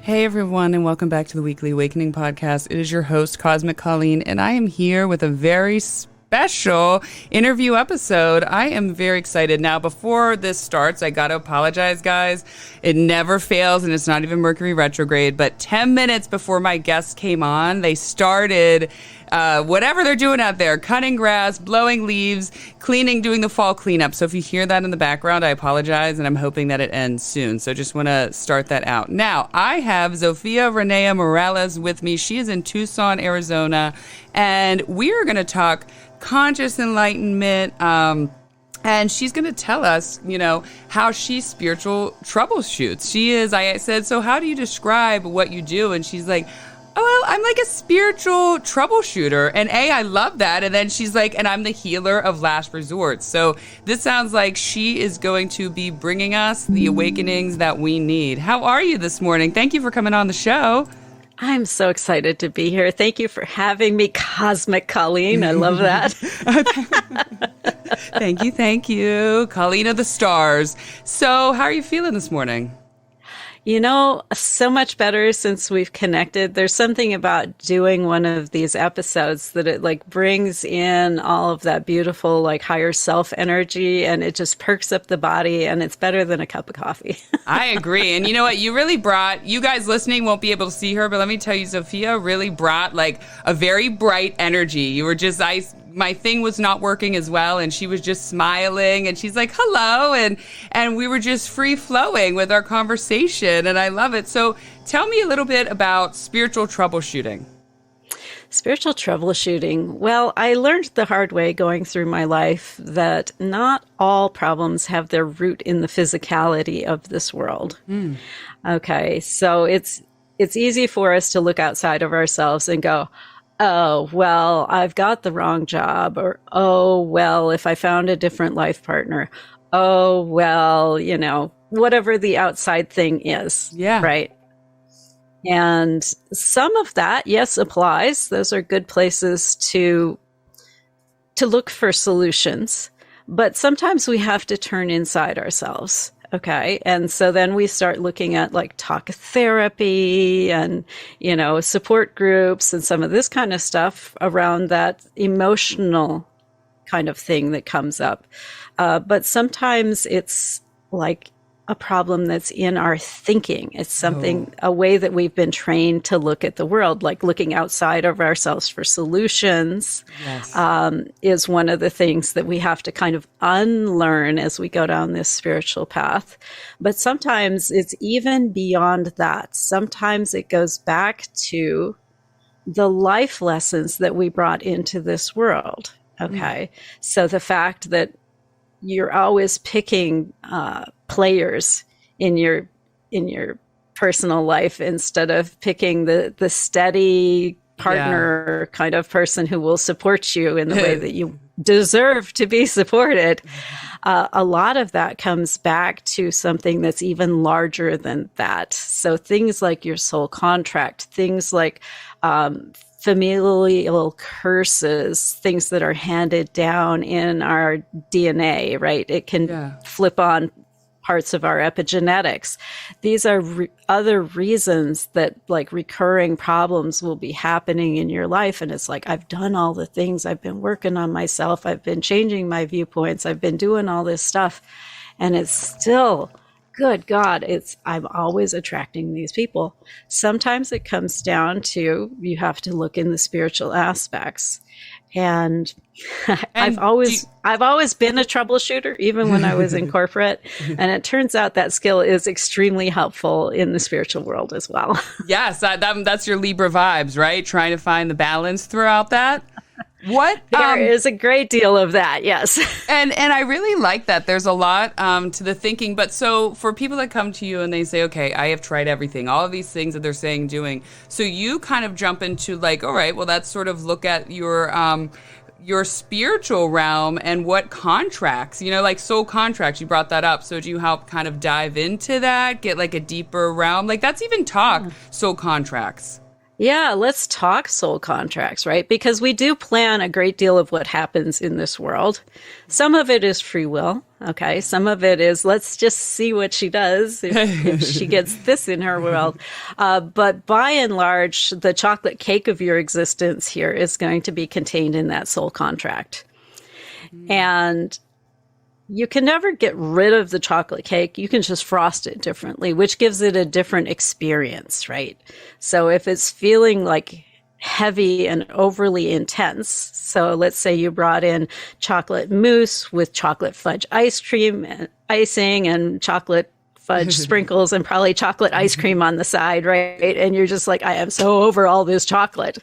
Hey everyone, and welcome back to the Weekly Awakening Podcast. It is your host, Cosmic Colleen, and I am here with a very special interview episode. I am very excited. Now, before this starts, I got to apologize, guys. It never fails, and it's not even Mercury retrograde, but 10 minutes before my guests came on, they started whatever they're doing out there, cutting grass, blowing leaves, cleaning, doing the fall cleanup. So if you hear that in the background, I apologize, and I'm hoping that it ends soon. So just want to start that out. Now, I have Zofia Rennea Morales with me. She is in Tucson, Arizona, and we are going to talk conscious enlightenment, and she's going to tell us, how she spiritual troubleshoots. I said, so how do you describe what you do? And she's like, oh, well, I'm like a spiritual troubleshooter. And I love that. And then she's like, and I'm the healer of last resort. So this sounds like she is going to be bringing us the awakenings that we need. How are you this morning? Thank you for coming on the show. I'm so excited to be here. Thank you for having me, Cosmic Colleen. I love that. Thank you. Colleen of the stars. So how are you feeling this morning? So much better since we've connected. There's something about doing one of these episodes that it brings in all of that beautiful higher self energy, and it just perks up the body, and it's better than a cup of coffee. I agree. And you know what? You really brought, you guys listening won't be able to see her, but let me tell you, Zofia really brought a very bright energy. You were just, my thing was not working as well, and she was just smiling, and she's like, hello, and we were just free flowing with our conversation, and I love it. So tell me a little bit about spiritual troubleshooting. Spiritual troubleshooting. Well, I learned the hard way going through my life that not all problems have their root in the physicality of this world. Okay, so it's easy for us to look outside of ourselves and go, oh, well, I've got the wrong job, or, oh, well, if I found a different life partner, oh, well, whatever the outside thing is. Yeah. Right. And some of that, yes, applies. Those are good places to look for solutions. But sometimes we have to turn inside ourselves. Okay. And so then we start looking at talk therapy and, support groups and some of this kind of stuff around that emotional kind of thing that comes up. But sometimes it's a problem that's in our thinking. It's something, a way that we've been trained to look at the world, looking outside of ourselves for solutions. Yes. Is one of the things that we have to kind of unlearn as we go down this spiritual path. But sometimes it's even beyond that. Sometimes it goes back to the life lessons that we brought into this world. Okay. So the fact that you're always picking players in your personal life instead of picking the steady partner kind of person who will support you in the way that you deserve to be supported. A lot of that comes back to something that's even larger than that. So things like your soul contract, things like familial curses, things that are handed down in our DNA, right? It can flip on parts of our epigenetics. These are other reasons that recurring problems will be happening in your life. And it's I've done all the things. I've been working on myself. I've been changing my viewpoints. I've been doing all this stuff. And it's still, good God, I'm always attracting these people. Sometimes it comes down to you have to look in the spiritual aspects. And I've always been a troubleshooter, even when I was in corporate. And it turns out that skill is extremely helpful in the spiritual world as well. Yes, that's your Libra vibes, right? Trying to find the balance throughout that. There is a great deal of that, yes. And I really like that. There's a lot to the thinking. But so for people that come to you and they say, okay, I have tried everything, all of these things that they're saying, doing. So you kind of jump into all right, well, let's sort of look at your spiritual realm and what contracts, soul contracts, you brought that up. So do you help kind of dive into that, get a deeper realm? That's even talk, soul contracts. Yeah, let's talk soul contracts, right? Because we do plan a great deal of what happens in this world. Some of it is free will. Okay. Some of it is let's just see what she does if she gets this in her world. But by and large, the chocolate cake of your existence here is going to be contained in that soul contract. And you can never get rid of the chocolate cake. You can just frost it differently, which gives it a different experience, right? So if it's feeling like heavy and overly intense, so let's say you brought in chocolate mousse with chocolate fudge ice cream and icing and chocolate fudge sprinkles and probably chocolate ice cream on the side, right? And you're just like, I am so over all this chocolate.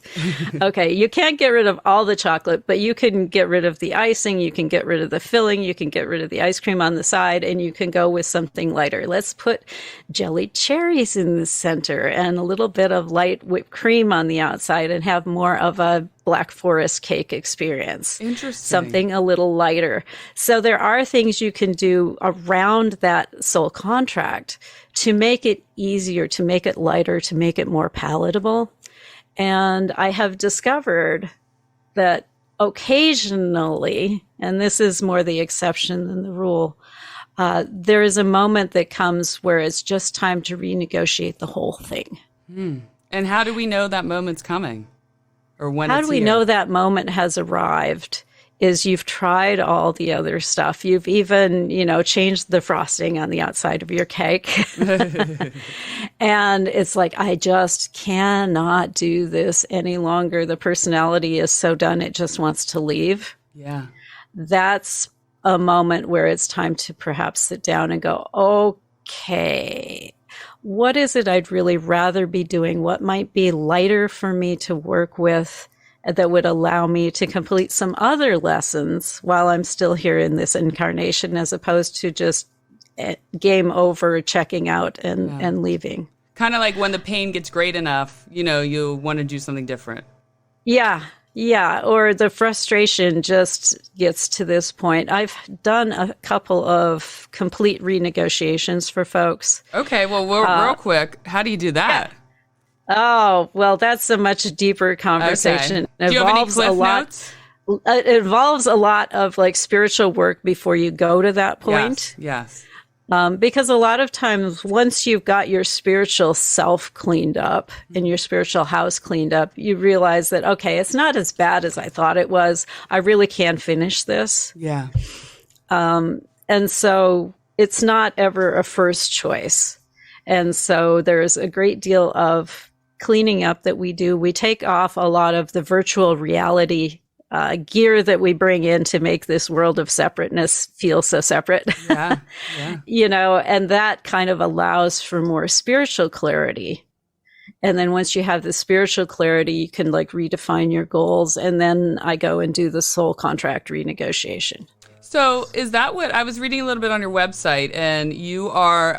Okay, you can't get rid of all the chocolate, but you can get rid of the icing, you can get rid of the filling, you can get rid of the ice cream on the side, and you can go with something lighter. Let's put jellied cherries in the center and a little bit of light whipped cream on the outside and have more of a Black Forest cake experience. Interesting. Something a little lighter. So there are things you can do around that soul contract to make it easier, to make it lighter, to make it more palatable. And I have discovered that occasionally, and this is more the exception than the rule, there is a moment that comes where it's just time to renegotiate the whole thing. And how do we know that moment's coming? Or when How it's do we here? know that moment has arrived? Is you've tried all the other stuff. You've even, changed the frosting on the outside of your cake. And it's like, I just cannot do this any longer. The personality is so done, it just wants to leave. Yeah. That's a moment where it's time to perhaps sit down and go, okay, what is it I'd really rather be doing? What might be lighter for me to work with that would allow me to complete some other lessons while I'm still here in this incarnation, as opposed to just game over, checking out and leaving. Kind of like when the pain gets great enough, you want to do something different. Yeah, or the frustration just gets to this point. I've done a couple of complete renegotiations for folks. Okay, well, real quick, how do you do that? Oh, well, that's a much deeper conversation. Okay. Do you have any cliff notes? It involves a lot of like spiritual work before you go to that point. Yes. Because a lot of times, once you've got your spiritual self cleaned up and your spiritual house cleaned up, you realize that, okay, it's not as bad as I thought it was. I really can finish this. Yeah. And so it's not ever a first choice. And so there's a great deal of cleaning up that we do. We take off a lot of the virtual reality gear that we bring in to make this world of separateness feel so separate. Yeah. And that kind of allows for more spiritual clarity. And then once you have the spiritual clarity, you can like redefine your goals. And then I go and do the soul contract renegotiation. So is that what I was reading a little bit on your website, and you are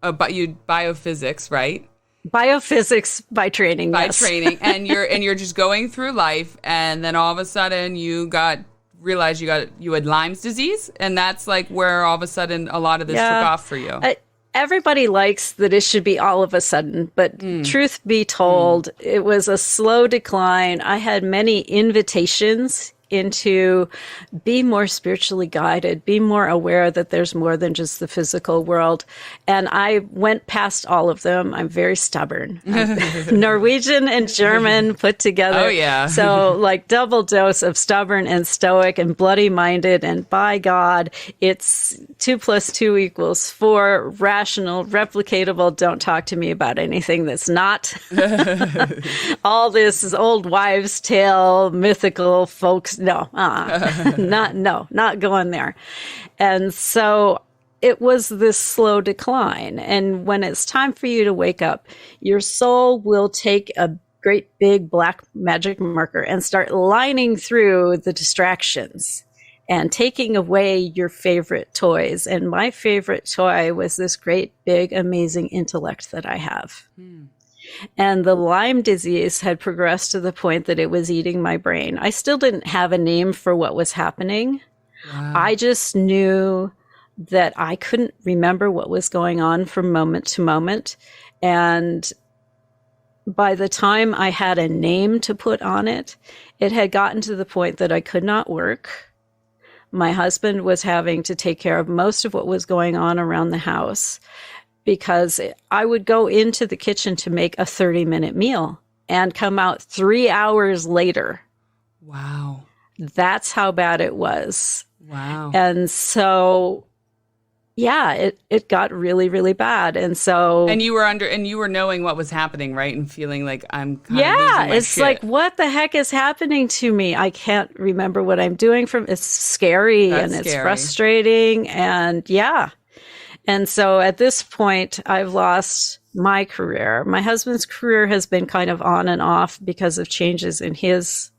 biophysics, right? Biophysics by training. By yes. training, and you're just going through life, and then all of a sudden you realized you had Lyme's disease, and that's like where all of a sudden a lot of this took off for you. Everybody likes that it should be all of a sudden, but truth be told, it was a slow decline. I had many invitations into be more spiritually guided, be more aware that there's more than just the physical world. And I went past all of them. I'm very stubborn. Norwegian and German put together. Oh, yeah. So like double dose of stubborn and stoic and bloody minded. And by God, it's 2 + 2 = 4, rational, replicatable. Don't talk to me about anything that's not. All this is old wives' tale, mythical folks. No, not going there. And so it was this slow decline. And when it's time for you to wake up, your soul will take a great big black magic marker and start lining through the distractions and taking away your favorite toys. And my favorite toy was this great big amazing intellect that I have. And the Lyme disease had progressed to the point that it was eating my brain. I still didn't have a name for what was happening. Wow. I just knew that I couldn't remember what was going on from moment to moment. And by the time I had a name to put on it, it had gotten to the point that I could not work. My husband was having to take care of most of what was going on around the house because I would go into the kitchen to make a 30-minute meal and come out 3 hours later. Wow. That's how bad it was. Wow. And so, yeah, it got really, really bad. And so, and you were knowing what was happening, right? And feeling like I'm kind of losing my it's shit. like, what the heck is happening to me? I can't remember what I'm doing it's scary. That's and it's scary. frustrating. And yeah. And so at this point, I've lost my career. My husband's career has been kind of on and off because of changes in his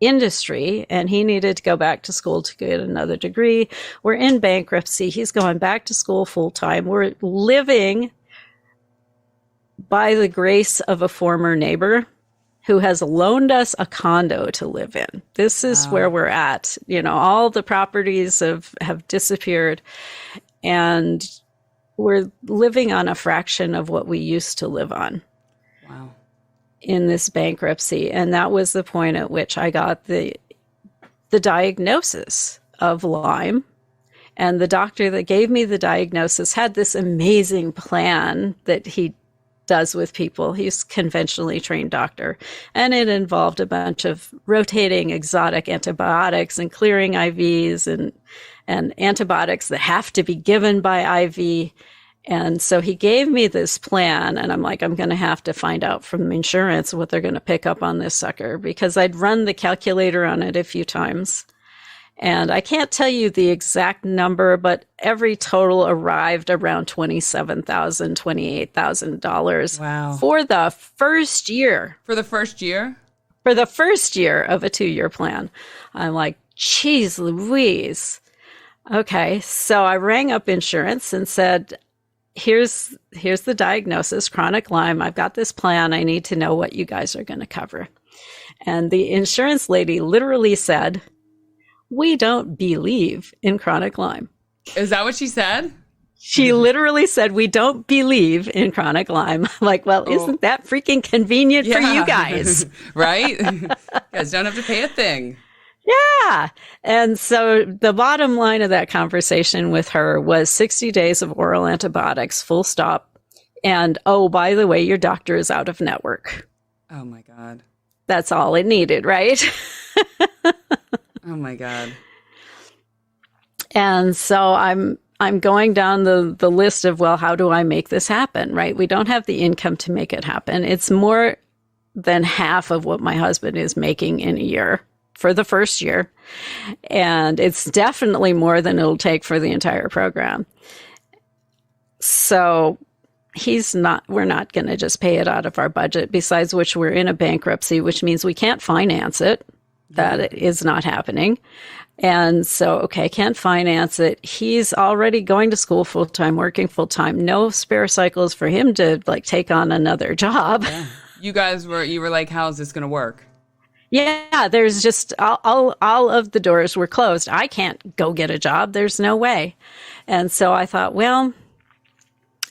industry, and he needed to go back to school to get another degree. We're in bankruptcy. He's going back to school full time. We're living by the grace of a former neighbor who has loaned us a condo to live in. This is where we're at. You know, all the properties have disappeared, and we're living on a fraction of what we used to live on. Wow. In this bankruptcy. And that was the point at which I got the diagnosis of Lyme. And the doctor that gave me the diagnosis had this amazing plan that he does with people. He's a conventionally trained doctor. And it involved a bunch of rotating exotic antibiotics and clearing IVs and antibiotics that have to be given by IV. And so he gave me this plan, and I'm like, I'm going to have to find out from insurance what they're going to pick up on this sucker, because I'd run the calculator on it a few times. And I can't tell you the exact number, but every total arrived around $27,000, $28,000. Wow. For the first year. For the first year? For the first year of a 2-year plan. I'm like, geez Louise. Okay, so I rang up insurance and said, here's the diagnosis, chronic Lyme. I've got this plan. I need to know what you guys are going to cover. And the insurance lady literally said, we don't believe in chronic Lyme. Is that what she said? She literally said, we don't believe in chronic Lyme. Like, well, isn't that freaking convenient for you guys? Right? You guys don't have to pay a thing. Yeah. And so the bottom line of that conversation with her was 60 days of oral antibiotics, full stop. And, oh, by the way, your doctor is out of network. Oh, my God. That's all it needed, right? Oh, my God. And so I'm going down the list of, well, how do I make this happen, right? We don't have the income to make it happen. It's more than half of what my husband is making in a year for the first year. And it's definitely more than it'll take for the entire program. So we're not going to just pay it out of our budget, besides which we're in a bankruptcy, which means we can't finance it. That is not happening. And so, okay, can't finance it. He's already going to school full time, working full time. No spare cycles for him to like take on another job. Yeah. You were like, how's this going to work? Yeah, there's just all of the doors were closed. I can't go get a job. There's no way. And so I thought, well,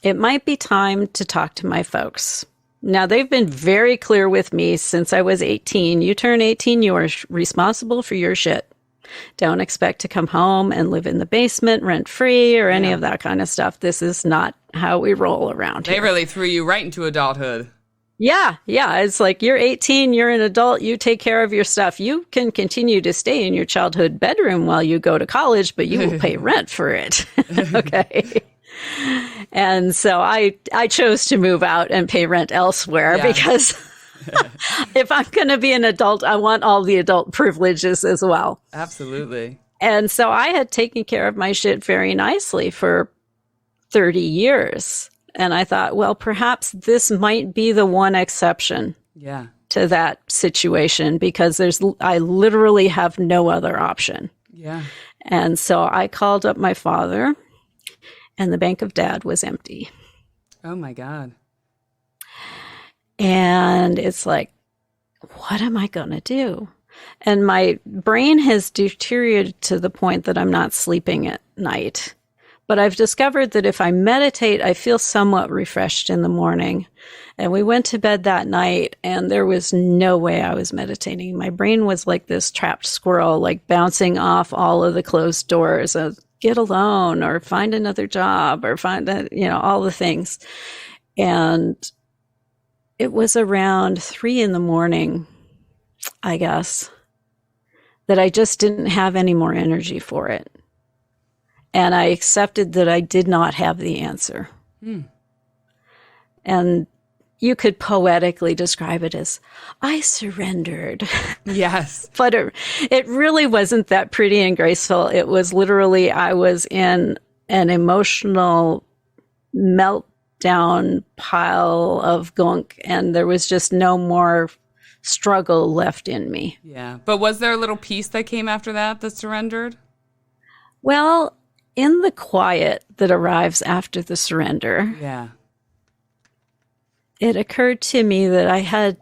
it might be time to talk to my folks. Now, they've been very clear with me since I was 18. You turn 18, you are responsible for your shit. Don't expect to come home and live in the basement rent-free or any of that kind of stuff. This is not how we roll around here. They really threw you right into adulthood. Yeah. It's like, you're 18, you're an adult, you take care of your stuff. You can continue to stay in your childhood bedroom while you go to college, but you will pay rent for it. Okay. And so I chose to move out and pay rent elsewhere because if I'm going to be an adult, I want all the adult privileges as well. Absolutely. And so I had taken care of my shit very nicely for 30 years. And I thought, well, perhaps this might be the one exception to that situation, because I literally have no other option. Yeah. And so I called up my father, and the bank of dad was empty. Oh, my God. And it's like, what am I going to do? And my brain has deteriorated to the point that I'm not sleeping at night. But I've discovered that if I meditate, I feel somewhat refreshed in the morning. And we went to bed that night, and there was no way I was meditating. My brain was like this trapped squirrel, like bouncing off all of the closed doors of get alone or find another job or find, all the things. And it was around 3 a.m, I guess, that I just didn't have any more energy for it. And I accepted that I did not have the answer. And you could poetically describe it as, I surrendered. Yes. But it really wasn't that pretty and graceful. It was literally, I was in an emotional meltdown pile of gunk, and there was just no more struggle left in me. Yeah. But was there a little piece that came after that surrendered? Well, in the quiet that arrives after the surrender, yeah, it occurred to me that I had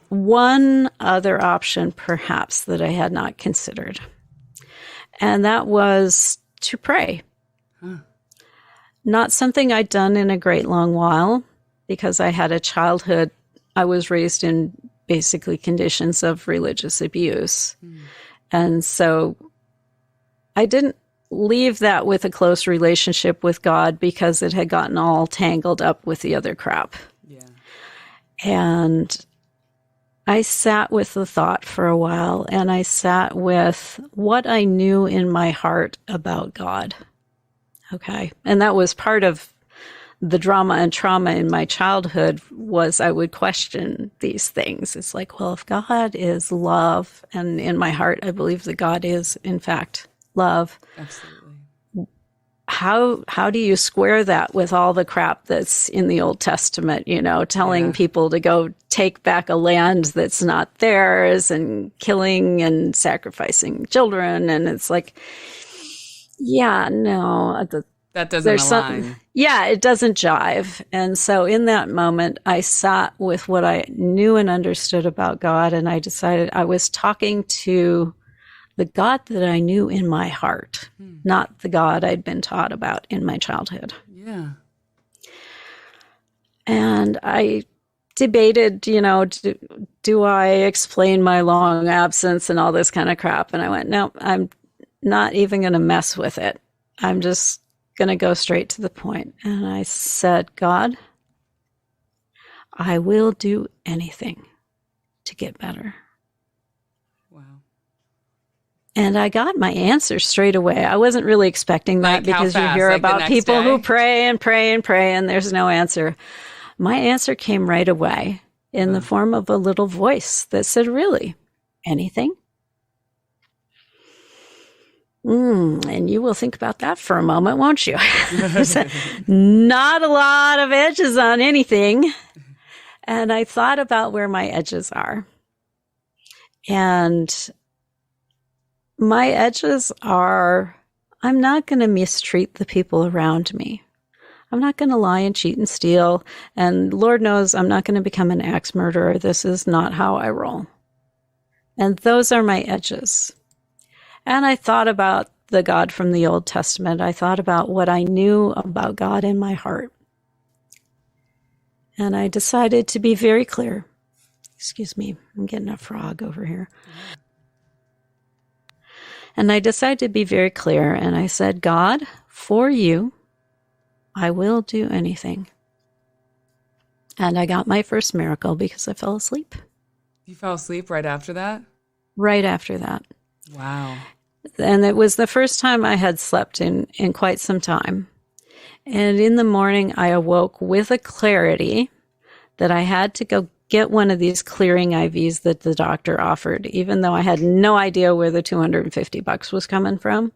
one other option, perhaps, that I had not considered. And that was to pray. Not something I'd done in a great long while, because I had a childhood. I was raised in basically conditions of religious abuse. And so I didn't leave that with a close relationship with God because it had gotten all tangled up with the other crap. Yeah. And I sat with the thought for a while, and I sat with what I knew in my heart about God. Okay. And that was part of the drama and trauma in my childhood, was I would question these things. It's like, well, if God is love, and in my heart, I believe that God is, in fact, love. Absolutely. How do you square that with all the crap that's in the Old Testament, telling people to go take back a land that's not theirs, and killing and sacrificing children? And it's like, yeah, no, that doesn't align. It doesn't jive. And so in that moment, I sat with what I knew and understood about God, and I decided I was talking to the God that I knew in my heart, not the God I'd been taught about in my childhood. Yeah. And I debated, do I explain my long absence and all this kind of crap? And I went, no, I'm not even going to mess with it. I'm just going to go straight to the point. And I said, God, I will do anything to get better. And I got my answer straight away. I wasn't really expecting that, because you hear about people who pray and pray and pray, and there's no answer. My answer came right away in the form of a little voice that said, really, anything? And you will think about that for a moment, won't you? There's not a lot of edges on anything. And I thought about where my edges are. And my edges are, I'm not going to mistreat the people around me. I'm not going to lie and cheat and steal. And Lord knows I'm not going to become an axe murderer. This is not how I roll. And those are my edges. And I thought about the God from the Old Testament. I thought about what I knew about God in my heart. And I decided to be very clear. Excuse me, I'm getting a frog over here. And I decided to be very clear, and I said, God, for you, I will do anything. And I got my first miracle because I fell asleep. You fell asleep right after that? Right after that. Wow. And it was the first time I had slept in quite some time. And in the morning, I awoke with a clarity that I had to go get one of these clearing IVs that the doctor offered, even though I had no idea where the $250 was coming from.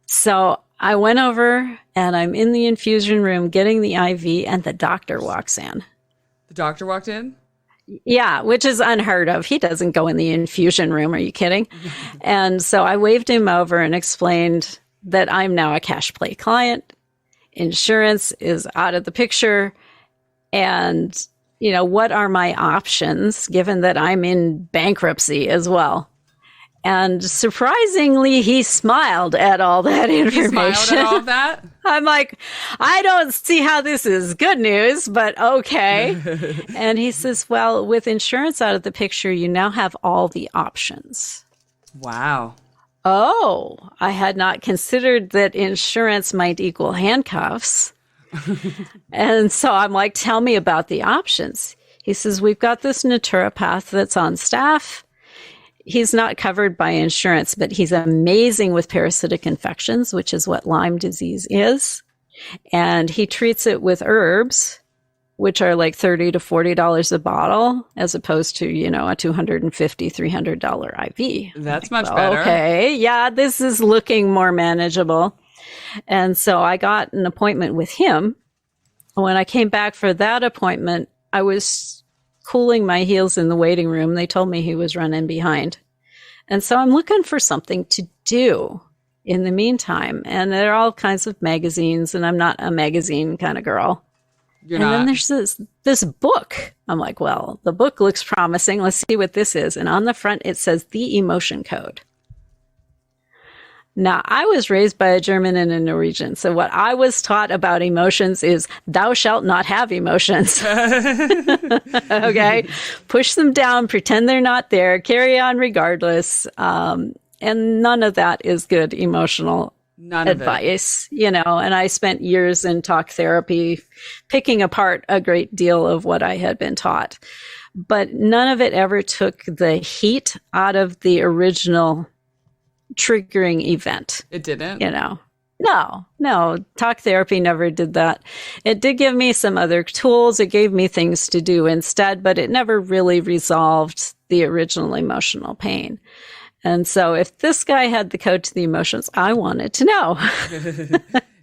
So I went over, and I'm in the infusion room getting the IV, and the doctor walks in. The doctor walked in? Yeah, which is unheard of. He doesn't go in the infusion room. Are you kidding? And so I waved him over and explained that I'm now a cash play client. Insurance is out of the picture. And what are my options, given that I'm in bankruptcy as well? And surprisingly, he smiled at all that information. He smiled at all of that? I'm like, I don't see how this is good news, but okay. And he says, well, with insurance out of the picture, you now have all the options. Wow. Oh, I had not considered that insurance might equal handcuffs. And so I'm like, tell me about the options. He says, we've got this naturopath that's on staff. He's not covered by insurance, but he's amazing with parasitic infections, which is what Lyme disease is. And he treats it with herbs, which are like $30 to $40 a bottle, as opposed to, a $250, $300 IV. That's much better. Okay. Yeah, this is looking more manageable. And so I got an appointment with him. When I came back for that appointment, I was cooling my heels in the waiting room. They told me he was running behind. And so I'm looking for something to do in the meantime. And there are all kinds of magazines, and I'm not a magazine kind of girl. Then there's this book. I'm like, well, the book looks promising. Let's see what this is. And on the front, it says The Emotion Code. Now, I was raised by a German and a Norwegian. So what I was taught about emotions is thou shalt not have emotions. Okay. Push them down, pretend they're not there, carry on regardless. And none of that is good emotional advice, and I spent years in talk therapy picking apart a great deal of what I had been taught. But none of it ever took the heat out of the original triggering event. It didn't? No, talk therapy never did that. It did give me some other tools. It gave me things to do instead, but it never really resolved the original emotional pain. And so if this guy had the code to the emotions, I wanted to know.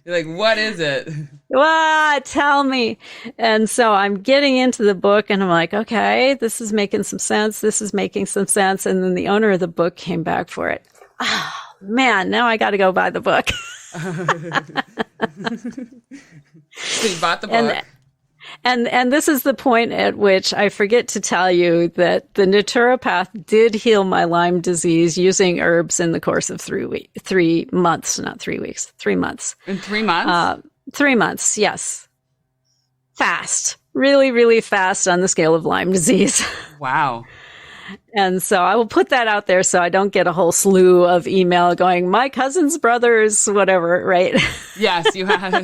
You're like, what is it? Well, tell me. And so I'm getting into the book and I'm like, okay, this is making some sense. This is making some sense. And then the owner of the book came back for it. Oh, man, now I got to go buy the book. So you bought the book. And this is the point at which I forget to tell you that the naturopath did heal my Lyme disease using herbs in the course of 3 months, not 3 weeks, 3 months. In 3 months? 3 months, yes. Fast. Really, really fast on the scale of Lyme disease. Wow. And so I will put that out there so I don't get a whole slew of email going, my cousin's brother's whatever, right? Yes, you have.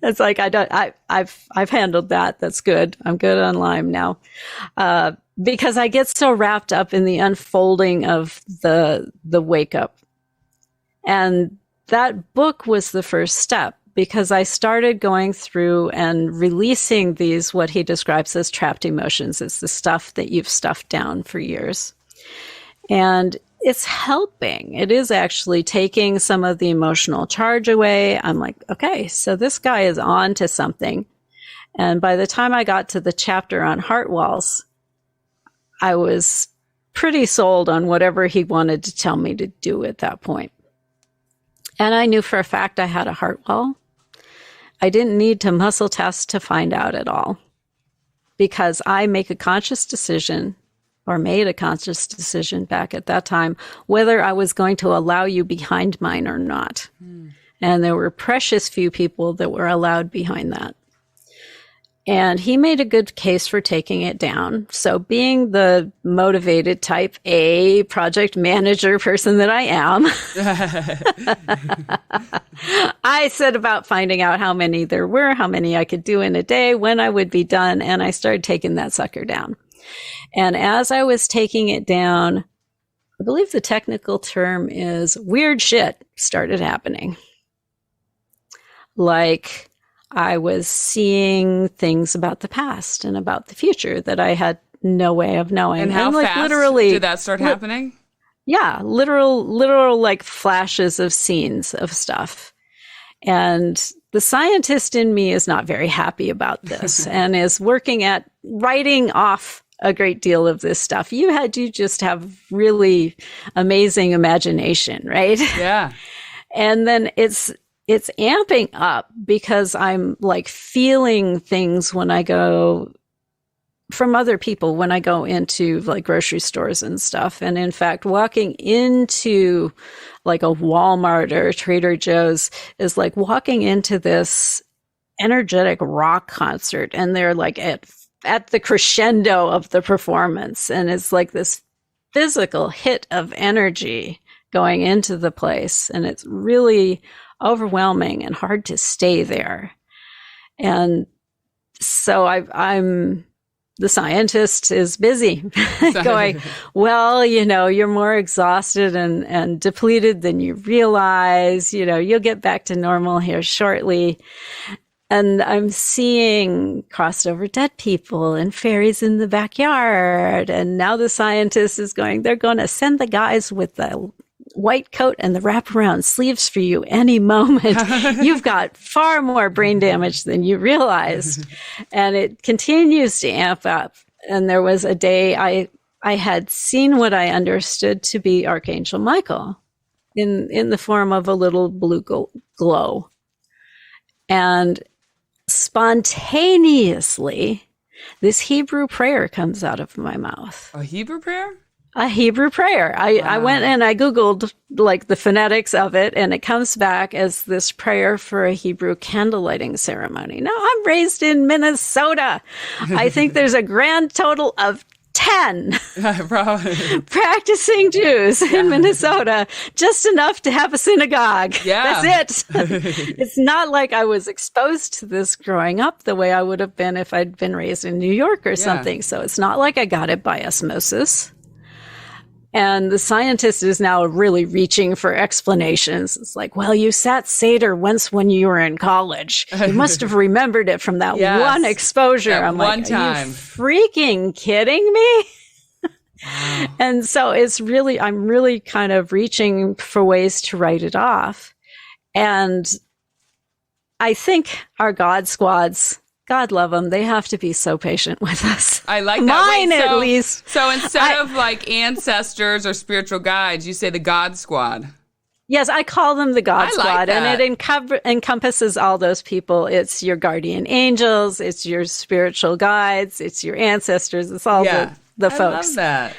It's like, I've handled that. That's good. I'm good on Lyme now. Because I get so wrapped up in the unfolding of the wake up. And that book was the first step, because I started going through and releasing these, what he describes as trapped emotions. It's the stuff that you've stuffed down for years. And it's helping. It is actually taking some of the emotional charge away. I'm like, okay, so this guy is on to something. And by the time I got to the chapter on heart walls, I was pretty sold on whatever he wanted to tell me to do at that point. And I knew for a fact I had a heart wall. I didn't need to muscle test to find out at all, because I make a conscious decision, or made a conscious decision back at that time, whether I was going to allow you behind mine or not. And there were precious few people that were allowed behind that. And he made a good case for taking it down. So being the motivated type A project manager person that I am, I set about finding out how many there were, how many I could do in a day, when I would be done. And I started taking that sucker down. And as I was taking it down, I believe the technical term is weird shit started happening. Like, I was seeing things about the past and about the future that I had no way of knowing. And how like, fast literally, did that start happening? Yeah, literal like flashes of scenes of stuff. And the scientist in me is not very happy about this and is working at writing off a great deal of this stuff. You just have really amazing imagination, right? Yeah. And then it's amping up because I'm like feeling things when I go from other people when I go into like grocery stores and stuff. And in fact, walking into like a Walmart or a Trader Joe's is like walking into this energetic rock concert, and they're like at the crescendo of the performance. And it's like this physical hit of energy going into the place. And it's really overwhelming and hard to stay there. And so I'm the scientist is busy going, well, you're more exhausted and depleted than you realize, you'll get back to normal here shortly. And I'm seeing crossed over dead people and fairies in the backyard. And now the scientist is going, they're going to send the guys with the white coat and the wraparound sleeves for you any moment. You've got far more brain damage than you realized. And it continues to amp up. And there was a day I had seen what I understood to be Archangel Michael in the form of a little blue glow. And spontaneously, this Hebrew prayer comes out of my mouth. A Hebrew prayer? A Hebrew prayer. I went and I Googled like the phonetics of it, and it comes back as this prayer for a Hebrew candle lighting ceremony. Now, I'm raised in Minnesota. I think there's a grand total of 10 practicing Jews in Minnesota, just enough to have a synagogue. Yeah. That's it. It's not like I was exposed to this growing up the way I would have been if I'd been raised in New York or something. So it's not like I got it by osmosis. And the scientist is now really reaching for explanations. It's like, well, you sat Seder once when you were in college. You must have remembered it from that one exposure. I'm like, one time. Are you freaking kidding me? Wow. And so I'm really kind of reaching for ways to write it off. And I think our God squads, God love them, they have to be so patient with us. I like that. Mine, at least. So instead of like ancestors or spiritual guides, you say the God Squad. Yes, I call them the God Squad, that. And it encompasses all those people. It's your guardian angels, it's your spiritual guides, it's your ancestors, it's all the folks. I love that.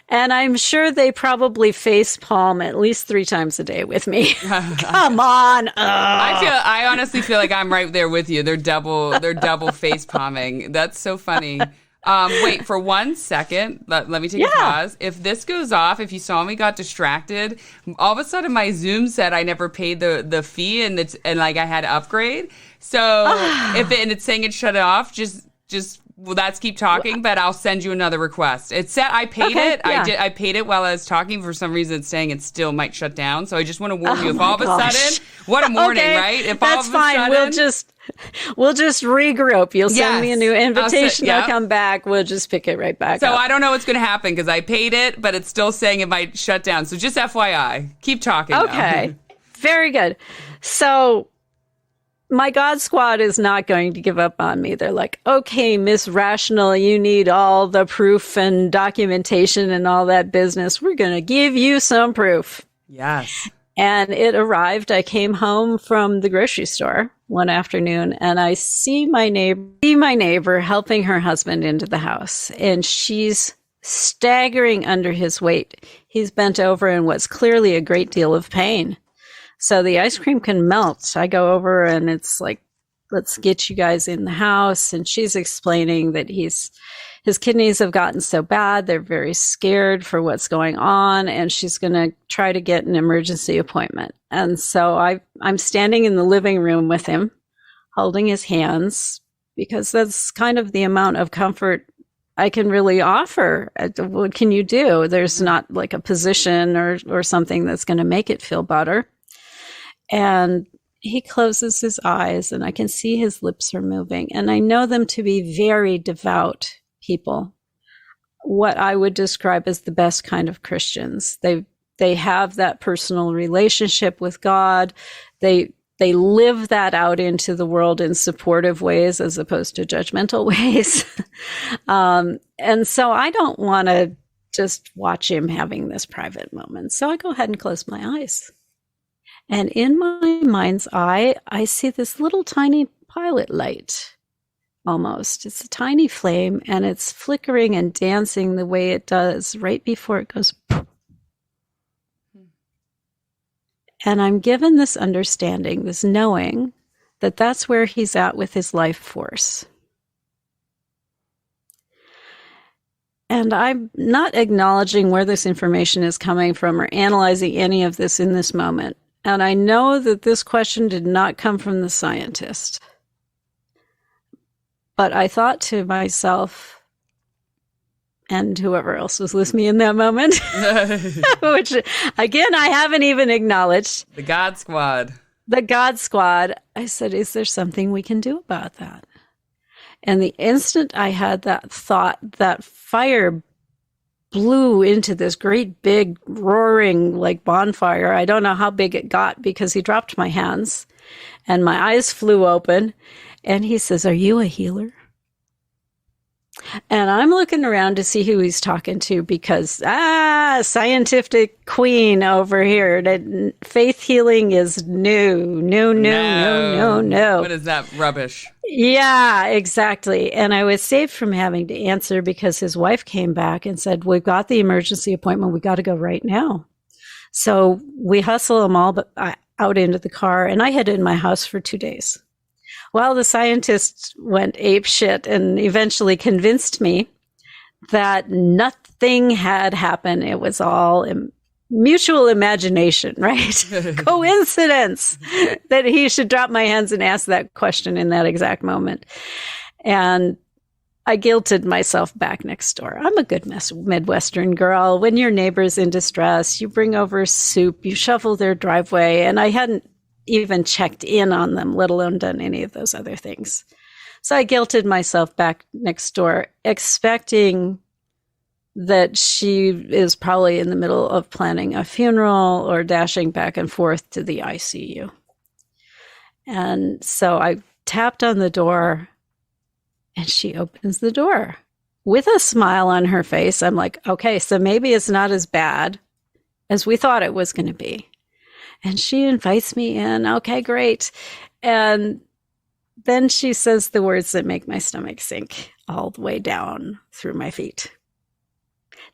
And I'm sure they probably face palm at least 3 times a day with me. Come on. I honestly feel like I'm right there with you. They're double face palming. That's so funny. Wait for 1 second. Let me take a pause. If this goes off, if you saw me got distracted, all of a sudden my Zoom said I never paid the fee and like I had to upgrade. So it's saying it shut it off, just let's keep talking, but I'll send you another request. It said I paid it. Yeah. I paid it while I was talking. For some reason, it's saying it still might shut down. So I just want to warn you. If all of a sudden, what a morning, right? If that's fine. We'll just regroup. You'll send me a new invitation. I'll come back. We'll just pick it right back up. So I don't know what's going to happen because I paid it, but it's still saying it might shut down. So just FYI, keep talking. Okay, very good. So my God Squad is not going to give up on me. They're like, okay, Miss Rational, you need all the proof and documentation and all that business. We're going to give you some proof. Yes. And it arrived. I came home from the grocery store one afternoon and I see my neighbor helping her husband into the house. And she's staggering under his weight. He's bent over in what's clearly a great deal of pain. So the ice cream can melt. I go over and it's like, let's get you guys in the house. And she's explaining that his kidneys have gotten so bad. They're very scared for what's going on. And she's going to try to get an emergency appointment. And so I'm standing in the living room with him, holding his hands, because that's kind of the amount of comfort I can really offer. What can you do? There's not like a position or something that's going to make it feel better. And he closes his eyes and I can see his lips are moving. And I know them to be very devout people, what I would describe as the best kind of Christians. They have that personal relationship with God. They live that out into the world in supportive ways as opposed to judgmental ways. And so I don't want to just watch him having this private moment. So I go ahead and close my eyes. And in my mind's eye, I see this little tiny pilot light almost. It's a tiny flame, and it's flickering and dancing the way it does right before it goes. And I'm given this understanding, this knowing that that's where he's at with his life force. And I'm not acknowledging where this information is coming from or analyzing any of this in this moment. And I know that this question did not come from the scientist. But I thought to myself, and whoever else was with me in that moment, which, again, I haven't even acknowledged. The God Squad. The God Squad. I said, is there something we can do about that? And the instant I had that thought, that fire blew into this great big roaring like bonfire. I don't know how big it got because he dropped my hands and my eyes flew open. And he says, are you a healer? And I'm looking around to see who he's talking to because, scientific queen over here. That faith healing is no. What is that rubbish? Yeah, exactly. And I was saved from having to answer because his wife came back and said, we've got the emergency appointment. We got to go right now. So we hustle them all out into the car, and I hid in my house for 2 days. Well, the scientists went apeshit and eventually convinced me that nothing had happened. It was all mutual imagination, right? Coincidence that he should drop my hands and ask that question in that exact moment. And I guilted myself back next door. I'm a good Midwestern girl. When your neighbor's in distress, you bring over soup, you shovel their driveway, and I hadn't even checked in on them, let alone done any of those other things. So I guilted myself back next door, expecting that she is probably in the middle of planning a funeral or dashing back and forth to the ICU. And so I tapped on the door, and she opens the door with a smile on her face. I'm like, okay, so maybe it's not as bad as we thought it was going to be. And she invites me in. Okay, great. And then she says the words that make my stomach sink all the way down through my feet.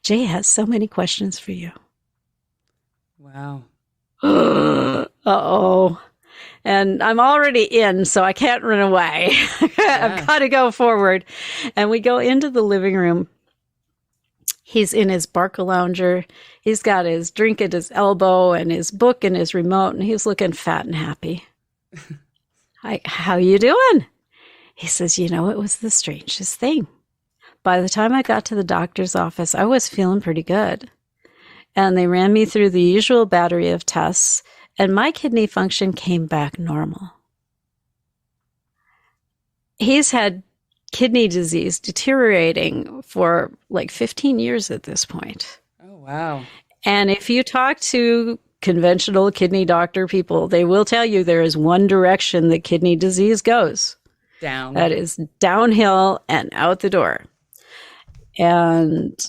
Jay has so many questions for you. Wow. Uh-oh. And I'm already in, so I can't run away. I've got to go forward. And we go into the living room. He's in his Barcalounger. He's got his drink at his elbow and his book and his remote, and he's looking fat and happy. How you doing? He says, it was the strangest thing. By the time I got to the doctor's office, I was feeling pretty good. And they ran me through the usual battery of tests, and my kidney function came back normal. He's had kidney disease deteriorating for like 15 years at this point. Oh, wow. And if you talk to conventional kidney doctor people, they will tell you there is one direction that kidney disease goes. Down. That is downhill and out the door. And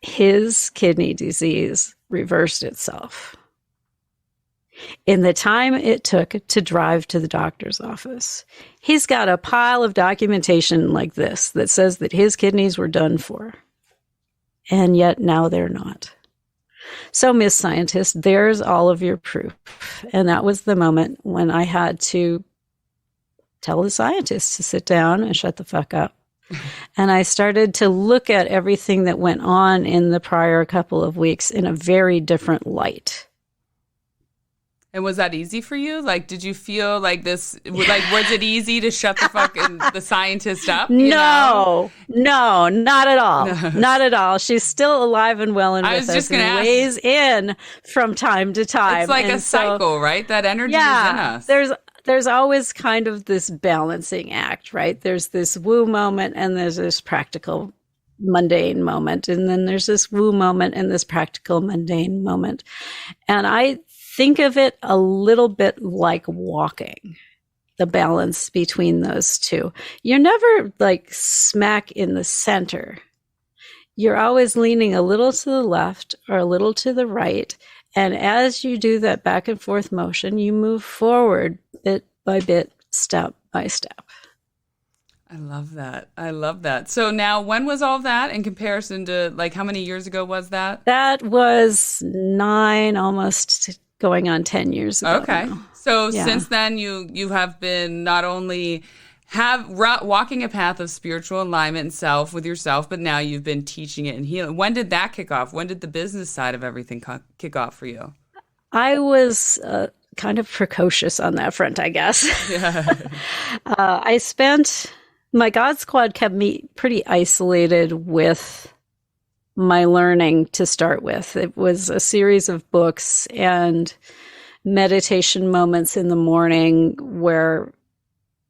his kidney disease reversed itself in the time it took to drive to the doctor's office. He's got a pile of documentation like this that says that his kidneys were done for. And yet now they're not. So, Miss Scientist, there's all of your proof. And that was the moment when I had to tell the scientist to sit down and shut the fuck up. And I started to look at everything that went on in the prior couple of weeks in a very different light. And was that easy for you? Like, did you feel like this, like, was it easy to shut the fucking the scientist up? No, not at all. Not at all. She's still alive and well and with us and weighs in from time to time. It's like a cycle, right? That energy is in us. There's always kind of this balancing act, right? There's this woo moment and there's this practical mundane moment. And then there's this woo moment and this practical mundane moment. And I think of it a little bit like walking, the balance between those two. You're never like smack in the center. You're always leaning a little to the left or a little to the right. And as you do that back and forth motion, you move forward bit by bit, step by step. I love that. I love that. So now, when was all that in comparison to, like, how many years ago was that? That was 9, almost going on 10 years ago. Okay. Now. So Yeah. since then, you have been not only walking a path of spiritual alignment and self with yourself, but now you've been teaching it and healing. When did that kick off? When did the business side of everything kick off for you? I was kind of precocious on that front, I guess. Yeah. My God Squad kept me pretty isolated with my learning to start with. It was a series of books and meditation moments in the morning where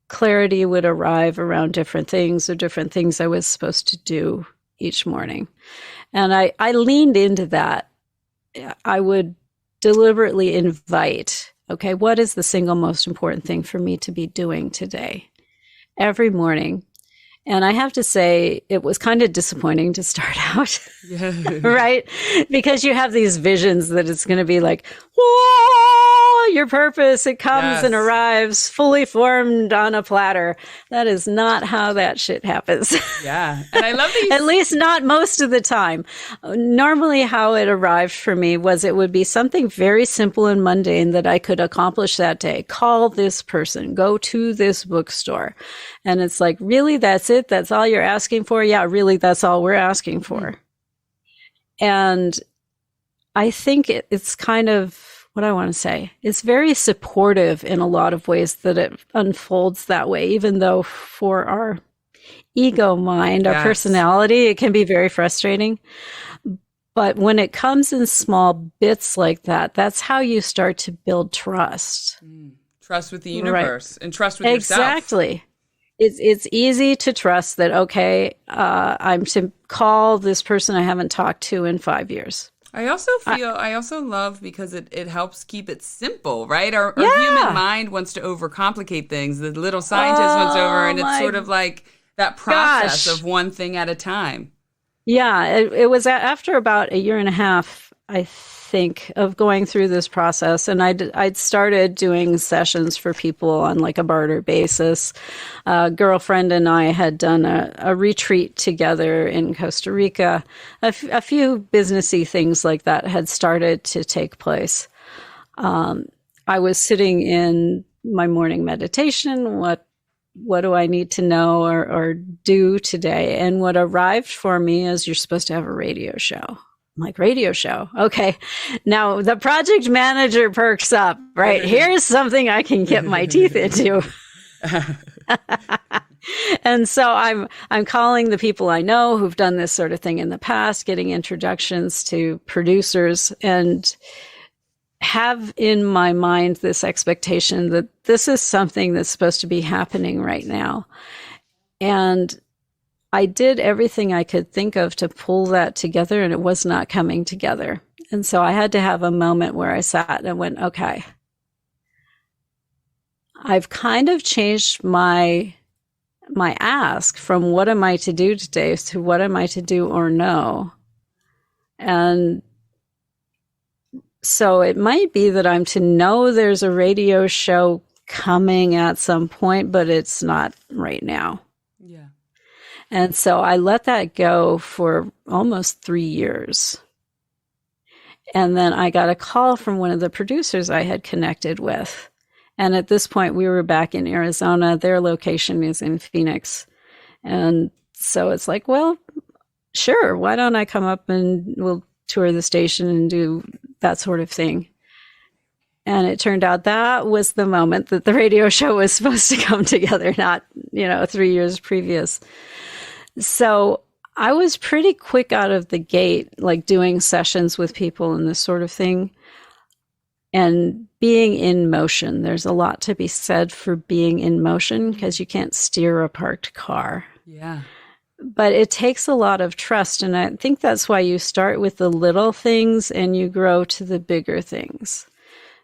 clarity would arrive around different things or different things I was supposed to do each morning. And I leaned into that. I would deliberately invite, okay, what is the single most important thing for me to be doing today? Every morning. And I have to say, it was kind of disappointing to start out, right? Because you have these visions that it's going to be like, whoa, your purpose, it comes and arrives fully formed on a platter. That is not how that shit happens. Yeah. And I love these. At least not most of the time. Normally how it arrived for me was it would be something very simple and mundane that I could accomplish that day. Call this person, go to this bookstore. And it's like, really, that's it? That's all you're asking for? Yeah, really, that's all we're asking for. And I think it's kind of, what I want to say, it's very supportive in a lot of ways that it unfolds that way, even though for our ego mind, our personality, it can be very frustrating. But when it comes in small bits like that, that's how you start to build trust. Trust with the universe and trust with yourself. Exactly. It's easy to trust that, okay, I'm to call this person I haven't talked to in 5 years. I also love because it helps keep it simple, right? Our human mind wants to overcomplicate things. The little scientist wants over, and it's sort of like that process of one thing at a time. Yeah, it was after about a year and a half, I think, of going through this process. And I'd started doing sessions for people on like a barter basis. A girlfriend and I had done a retreat together in Costa Rica. A few businessy things like that had started to take place. I was sitting in my morning meditation. What do I need to know or do today? And what arrived for me is you're supposed to have a radio show. I'm like, radio show. Okay. Now the project manager perks up, right? Here's something I can get my teeth into. And so I'm calling the people I know who've done this sort of thing in the past, getting introductions to producers, and have in my mind this expectation that this is something that's supposed to be happening right now. And I did everything I could think of to pull that together, and it was not coming together. And so I had to have a moment where I sat and went, okay, I've kind of changed my ask from what am I to do today to what am I to do or no. And so it might be that I'm to know there's a radio show coming at some point, but it's not right now. Yeah. And so I let that go for almost 3 years. And then I got a call from one of the producers I had connected with. And at this point, we were back in Arizona. Their location is in Phoenix. And so it's like, well, sure, why don't I come up and we'll tour the station and do that sort of thing. And it turned out that was the moment that the radio show was supposed to come together, not, 3 years previous. So I was pretty quick out of the gate, like doing sessions with people and this sort of thing. And being in motion, there's a lot to be said for being in motion because you can't steer a parked car. Yeah. But it takes a lot of trust. And I think that's why you start with the little things and you grow to the bigger things.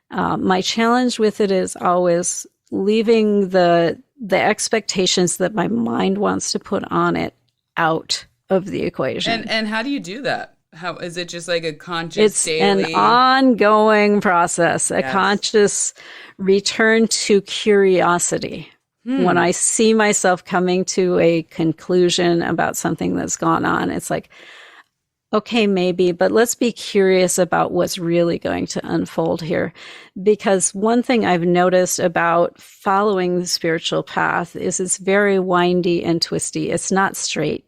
My challenge with it is always leaving the expectations that my mind wants to put on it out of the equation. And how do you do that? How is it just like a conscious daily? It's an ongoing process, a conscious return to curiosity. When I see myself coming to a conclusion about something that's gone on, it's like, okay, maybe, but let's be curious about what's really going to unfold here. Because one thing I've noticed about following the spiritual path is it's very windy and twisty. It's not straight.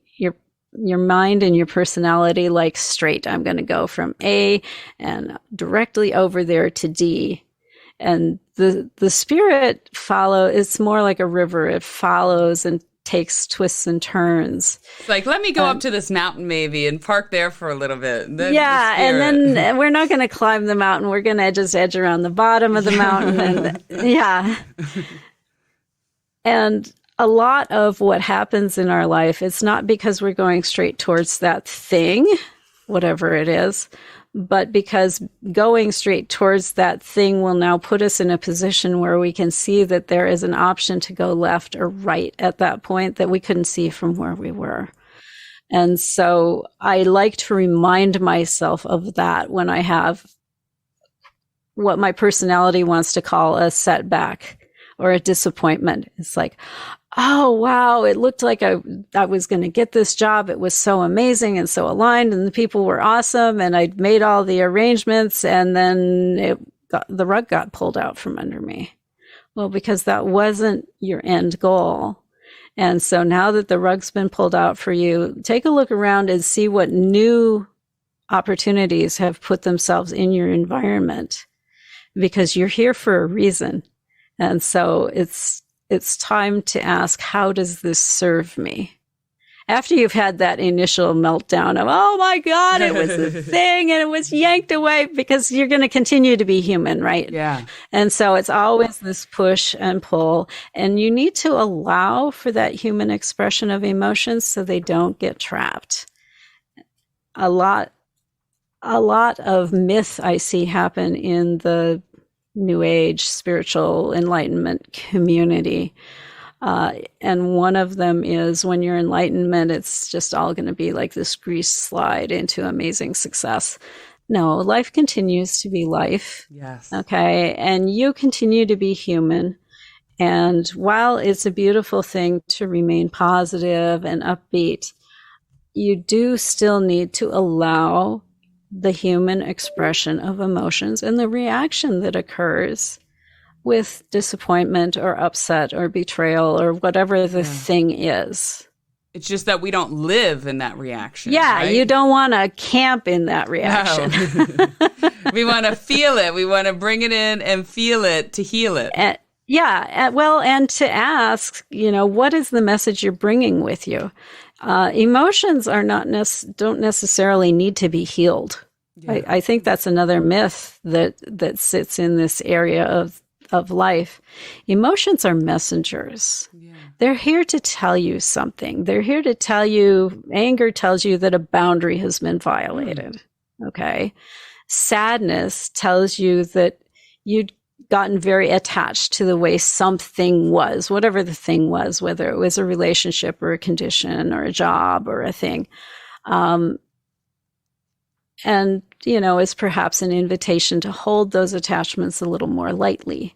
Your mind and your personality like straight. I'm going to go from A and directly over there to D. And the spirit it's more like a river. It follows and takes twists and turns. It's like, let me go up to this mountain maybe and park there for a little bit. And then we're not going to climb the mountain. We're going to just edge around the bottom of the mountain. And a lot of what happens in our life, it's not because we're going straight towards that thing, whatever it is, but because going straight towards that thing will now put us in a position where we can see that there is an option to go left or right at that point that we couldn't see from where we were. And so I like to remind myself of that when I have what my personality wants to call a setback or a disappointment. It's like, oh, wow, it looked like I was going to get this job. It was so amazing and so aligned, and the people were awesome, and I'd made all the arrangements, and then the rug got pulled out from under me. Well, because that wasn't your end goal. And so now that the rug's been pulled out for you, take a look around and see what new opportunities have put themselves in your environment, because you're here for a reason. And so it's time to ask, how does this serve me? After you've had that initial meltdown of, oh my God, it was a thing and it was yanked away, because you're going to continue to be human, right? Yeah. And so it's always this push and pull, and you need to allow for that human expression of emotions so they don't get trapped. A lot of myth I see happen in the New Age spiritual enlightenment community. And one of them is, when you're enlightenment, it's just all going to be like this grease slide into amazing success. No, life continues to be life. Yes. Okay. And you continue to be human. And while it's a beautiful thing to remain positive and upbeat, you do still need to allow the human expression of emotions and the reaction that occurs with disappointment or upset or betrayal or whatever the thing is. It's just that we don't live in that reaction. Yeah, right? You don't want to camp in that reaction. No. We want to feel it. We want to bring it in and feel it to heal it. And to ask, what is the message you're bringing with you? Emotions are don't necessarily need to be healed. Yeah. I think that's another myth that sits in this area of life. Emotions are messengers. Yeah. They're here to tell you something. They're here to tell you, anger tells you that a boundary has been violated. Okay. Sadness tells you that you'd gotten very attached to the way something was, whatever the thing was, whether it was a relationship or a condition or a job or a thing. And, is perhaps an invitation to hold those attachments a little more lightly.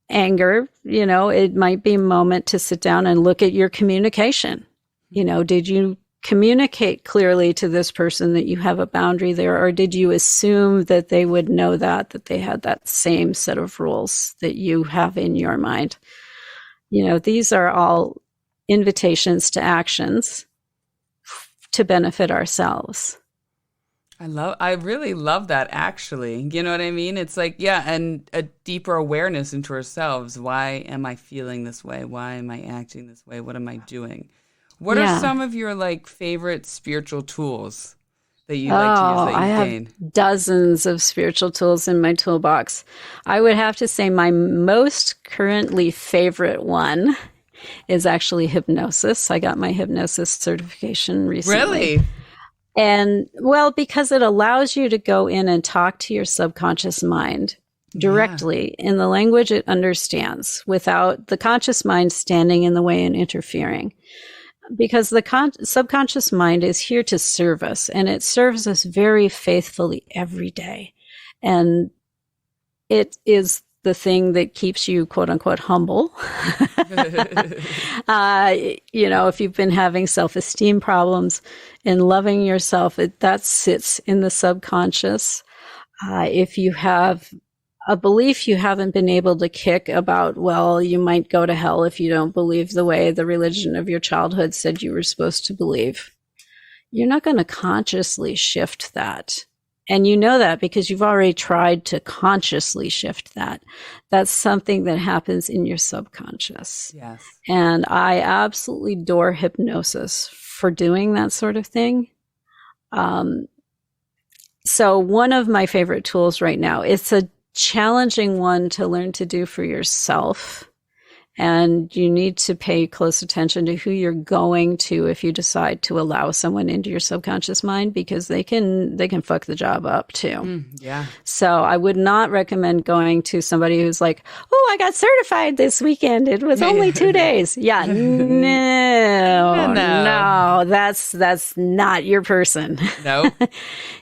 Anger, it might be a moment to sit down and look at your communication. Did you communicate clearly to this person that you have a boundary there, or did you assume that they would know that they had that same set of rules that you have in your mind? These are all invitations to actions to benefit ourselves. I really love that, actually. You know what I mean? It's like, and a deeper awareness into ourselves. Why am I feeling this way? Why am I acting this way? What am I doing? What are some of your favorite spiritual tools that you like to use that I have dozens of spiritual tools in my toolbox. I would have to say my most currently favorite one is actually hypnosis. I got my hypnosis certification recently. Really? And because it allows you to go in and talk to your subconscious mind directly in the language it understands, without the conscious mind standing in the way and interfering. Because the subconscious mind is here to serve us, and it serves us very faithfully every day. And it is the thing that keeps you, quote unquote, humble. If you've been having self-esteem problems and loving yourself, that sits in the subconscious. If you have a belief you haven't been able to kick about, well, you might go to hell if you don't believe the way the religion of your childhood said you were supposed to believe, you're not going to consciously shift that. And you know that because you've already tried to consciously shift that. That's something that happens in your subconscious. Yes. And I absolutely adore hypnosis for doing that sort of thing. So one of my favorite tools right now, it's a challenging one to learn to do for yourself. And you need to pay close attention to who you're going to if you decide to allow someone into your subconscious mind, because they can fuck the job up too. Yeah. So I would not recommend going to somebody who's like, oh, I got certified this weekend. It was only 2 days. Yeah. No, that's not your person. No.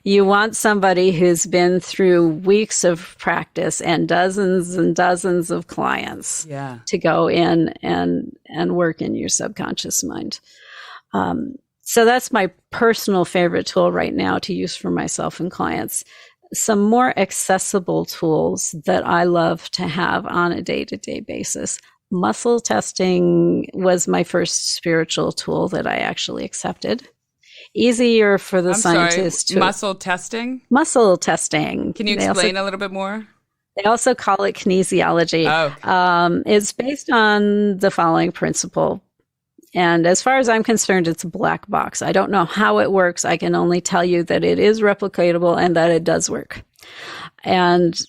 You want somebody who's been through weeks of practice and dozens of clients to go in and work in your subconscious mind. So that's my personal favorite tool right now to use for myself and clients. Some more accessible tools that I love to have on a day-to-day basis. Muscle testing was my first spiritual tool that I actually accepted. Easier for the scientists to... Muscle testing? Muscle testing. Can you explain a little bit more? They also call it kinesiology. Oh, okay. It's based on the following principle. And as far as I'm concerned, it's a black box. I don't know how it works. I can only tell you that it is replicatable and that it does work. And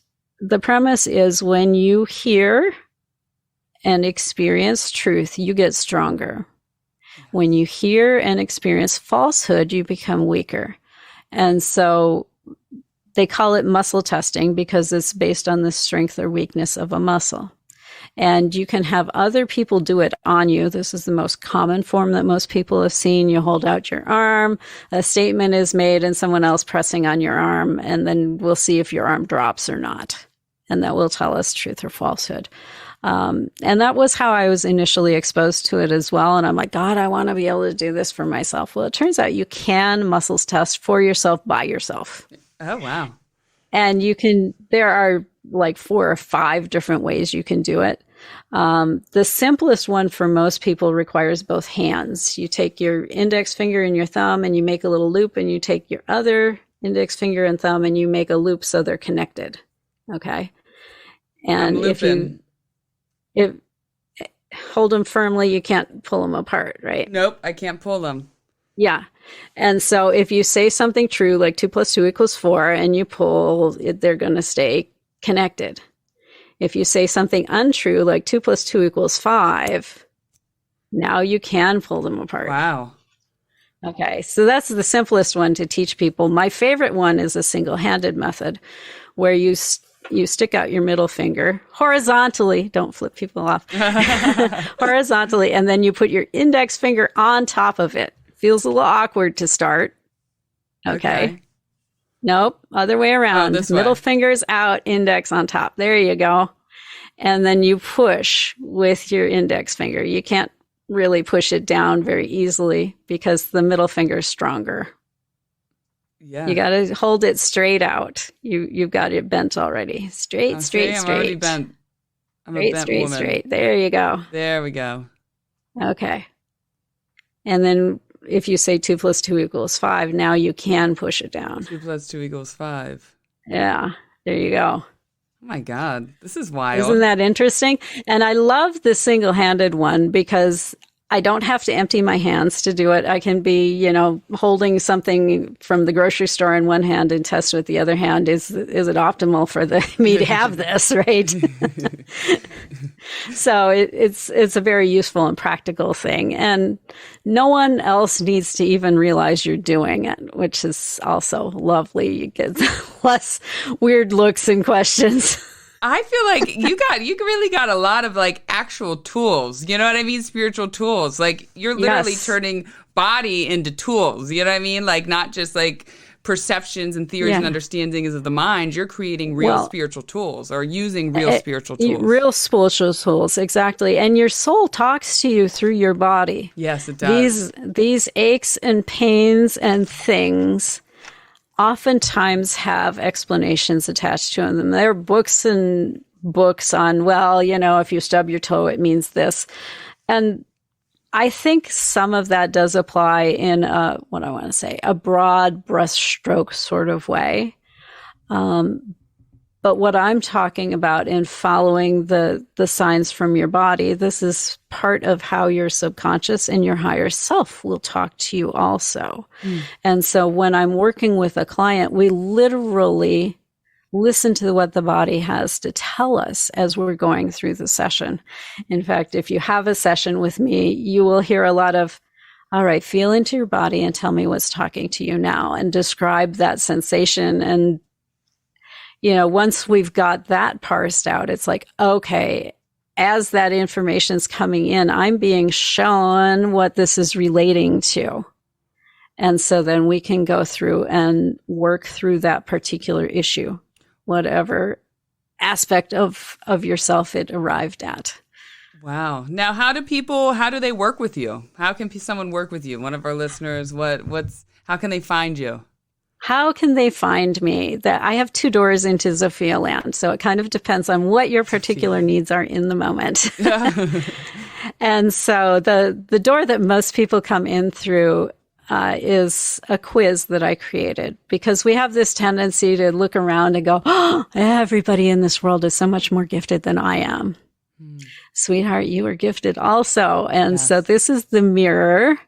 the premise is when you hear and experience truth, you get stronger. When you hear and experience falsehood, you become weaker. And so they call it muscle testing because it's based on the strength or weakness of a muscle. And you can have other people do it on you. This is the most common form that most people have seen. You hold out your arm, a statement is made, and someone else pressing on your arm, and then we'll see if your arm drops or not. And that will tell us truth or falsehood. And that was how I was initially exposed to it as well. And I'm like, God, I want to be able to do this for myself. Well, it turns out you can muscles test for yourself by yourself. Oh, wow. And there are like 4 or 5 different ways you can do it. The simplest one for most people requires both hands. You take your index finger and your thumb and you make a little loop, and you take your other index finger and thumb and you make a loop so they're connected. Okay. And if hold them firmly, you can't pull them apart, right? Nope, I can't pull them. Yeah. And so if you say something true, like 2 + 2 = 4, and you pull, they're going to stay connected. If you say something untrue, like 2 + 2 = 5, now you can pull them apart. Wow. Okay. So that's the simplest one to teach people. My favorite one is a single-handed method where you stick out your middle finger horizontally. Don't flip people off. Horizontally. And then you put your index finger on top of it. Feels a little awkward to start. Okay. Nope. Other way around. Middle finger's out, index on top. There you go. And then you push with your index finger. You can't really push it down very easily because the middle finger is stronger. Yeah. You got to hold it straight out. You've got it bent already. Straight. I'm already bent. I'm a bent woman. Straight. There you go. There we go. Okay. And then if you say 2 + 2 = 5, now you can push it down. 2 + 2 = 5. Yeah. There you go. Oh my God. This is wild. Isn't that interesting? And I love the single-handed one because I don't have to empty my hands to do it. I can be, holding something from the grocery store in one hand and test with the other hand. Is it optimal for me to have this, right? So it's a very useful and practical thing. And no one else needs to even realize you're doing it, which is also lovely. You get less weird looks and questions. I feel like you really got a lot of like actual tools. You know what I mean? Spiritual tools. Like you're literally turning body into tools. You know what I mean? Like not just like perceptions and theories and understandings of the mind. You're creating real spiritual tools, or using real spiritual tools. Real spiritual tools, exactly. And your soul talks to you through your body. Yes, it does. These aches and pains and things oftentimes have explanations attached to them. There are books and books on, well, if you stub your toe, it means this. And I think some of that does apply in a broad brushstroke sort of way. But what I'm talking about in following the signs from your body, this is part of how your subconscious and your higher self will talk to you also. And so when I'm working with a client, we literally listen to what the body has to tell us as we're going through the session. In fact, if you have a session with me, you will hear a lot of, all right, feel into your body and tell me what's talking to you now, and describe that sensation. And, once we've got that parsed out, it's like, okay, as that information's coming in, I'm being shown what this is relating to. And so then we can go through and work through that particular issue, whatever aspect of yourself it arrived at. Wow. Now, how do they work with you? How can someone work with you? One of our listeners, how can they find you? How can they find me? That I have 2 doors into Zofia land. So it kind of depends on what your particular needs are in the moment. And so the door that most people come in through is a quiz that I created, because we have this tendency to look around and go, oh, everybody in this world is so much more gifted than I am. Sweetheart, you are gifted also. And so this is the mirror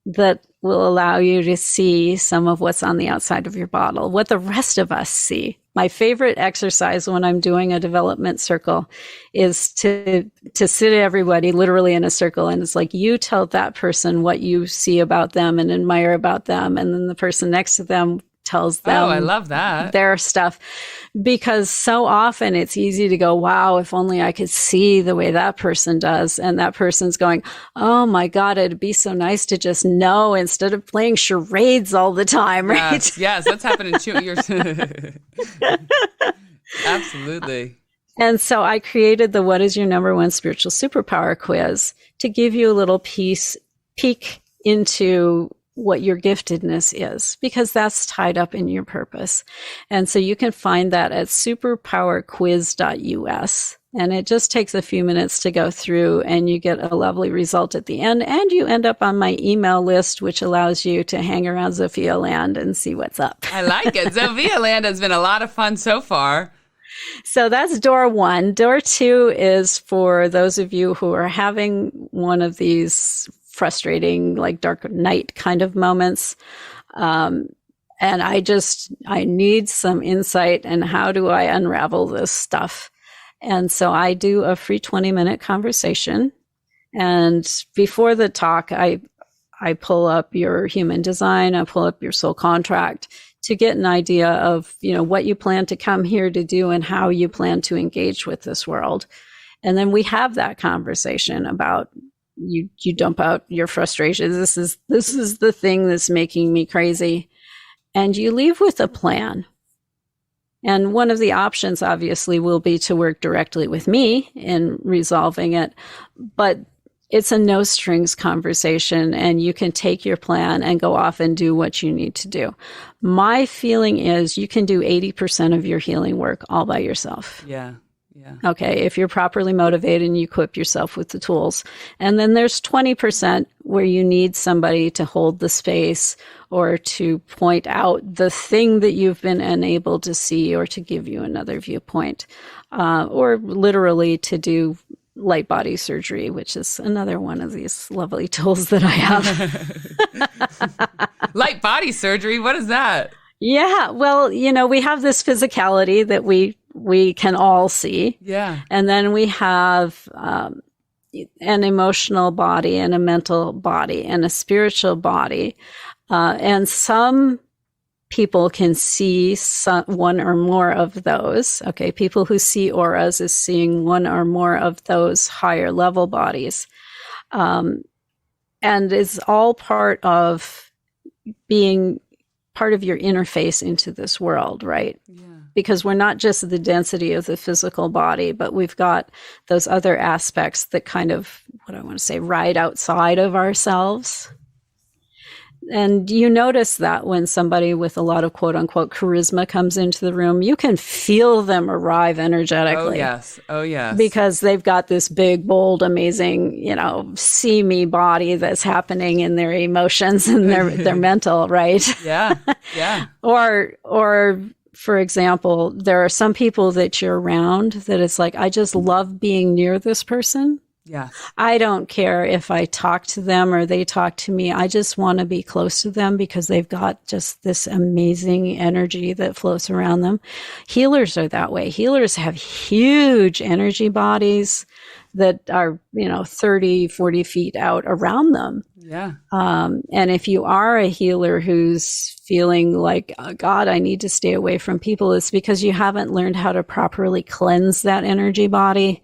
that will allow you to see some of what's on the outside of your bottle, what the rest of us see. My favorite exercise when I'm doing a development circle is to sit everybody literally in a circle. And it's like, you tell that person what you see about them and admire about them. And then the person next to them tells them, I love that, their stuff. Because so often it's easy to go, wow, if only I could see the way that person does. And that person's going, oh my God, it'd be so nice to just know instead of playing charades all the time, right? Yes, that's happening too. Absolutely. And so I created the What is Your Number One Spiritual Superpower quiz to give you a little peek into what your giftedness is, because that's tied up in your purpose. And so you can find that at superpowerquiz.us. And it just takes a few minutes to go through, and you get a lovely result at the end. And you end up on my email list, which allows you to hang around Zofia Land and see what's up. I like it. Zofia Land has been a lot of fun so far. So that's door 1. Door 2 is for those of you who are having one of these frustrating, like dark night kind of moments. And I need some insight, and how do I unravel this stuff? And so I do a free 20-minute conversation. And before the talk, I pull up your human design, I pull up your soul contract to get an idea of, what you plan to come here to do and how you plan to engage with this world. And then we have that conversation about, you dump out your frustrations. This is the thing that's making me crazy. And you leave with a plan. And one of the options obviously will be to work directly with me in resolving it. But it's a no strings conversation, and you can take your plan and go off and do what you need to do. My feeling is you can do 80% of your healing work all by yourself. Yeah. Yeah. Okay, if you're properly motivated and you equip yourself with the tools. And then there's 20% where you need somebody to hold the space, or to point out the thing that you've been unable to see, or to give you another viewpoint, or literally to do light body surgery, which is another one of these lovely tools that I have. Light body surgery? What is that? Yeah, well, we have this physicality that we can all see. Yeah. And then we have an emotional body, and a mental body, and a spiritual body. And some people can see one or more of those. Okay, people who see auras is seeing one or more of those higher level bodies. And it's all part of being part of your interface into this world, right? Yeah. Because we're not just the density of the physical body, but we've got those other aspects that kind of, what I want to say, ride outside of ourselves. And you notice that when somebody with a lot of quote unquote charisma comes into the room, you can feel them arrive energetically. Oh, yes. Oh, yes. Because they've got this big, bold, amazing, see me body that's happening in their emotions and their mental, right? Yeah. Yeah. Or, for example, there are some people that you're around that it's like, I just love being near this person. Yeah. I don't care if I talk to them or they talk to me. I just want to be close to them because they've got just this amazing energy that floats around them. Healers are that way. Healers have huge energy bodies that are, 30, 40 feet out around them. Yeah. And if you are a healer who's feeling like, oh, God, I need to stay away from people, it's because you haven't learned how to properly cleanse that energy body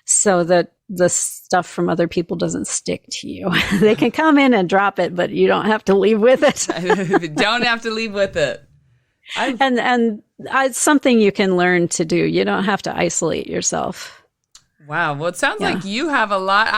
so that the stuff from other people doesn't stick to you. They can come in and drop it, but you don't have to leave with it. Don't have to leave with it. And it's something you can learn to do. You don't have to isolate yourself. Wow. Well, it sounds like you have a lot.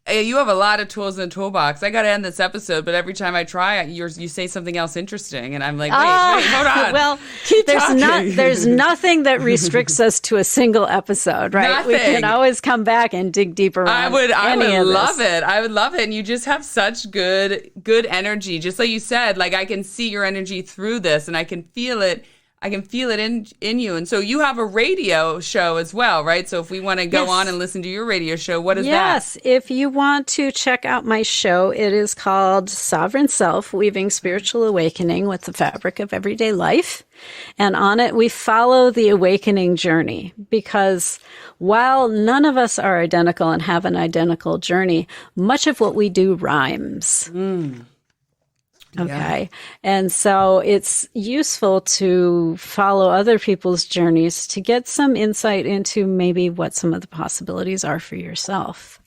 You have a lot of tools in the toolbox. I got to end this episode, but every time I try, you say something else interesting, and I'm like, wait, hold on. Well, keep talking. There's nothing that restricts us to a single episode, right? Nothing. We can always come back and dig deeper. I would love it. I would love it. And you just have such good energy. Just like you said, like I can see your energy through this, and I can feel it. I can feel it in you. And so you have a radio show as well, right? So if we want to go on and listen to your radio show, what is that? Yes. If you want to check out my show, it is called Sovereign Self, Weaving Spiritual Awakening with the Fabric of Everyday Life. And on it, we follow the awakening journey because while none of us are identical and have an identical journey, much of what we do rhymes. Okay. Yeah. And so it's useful to follow other people's journeys to get some insight into maybe what some of the possibilities are for yourself.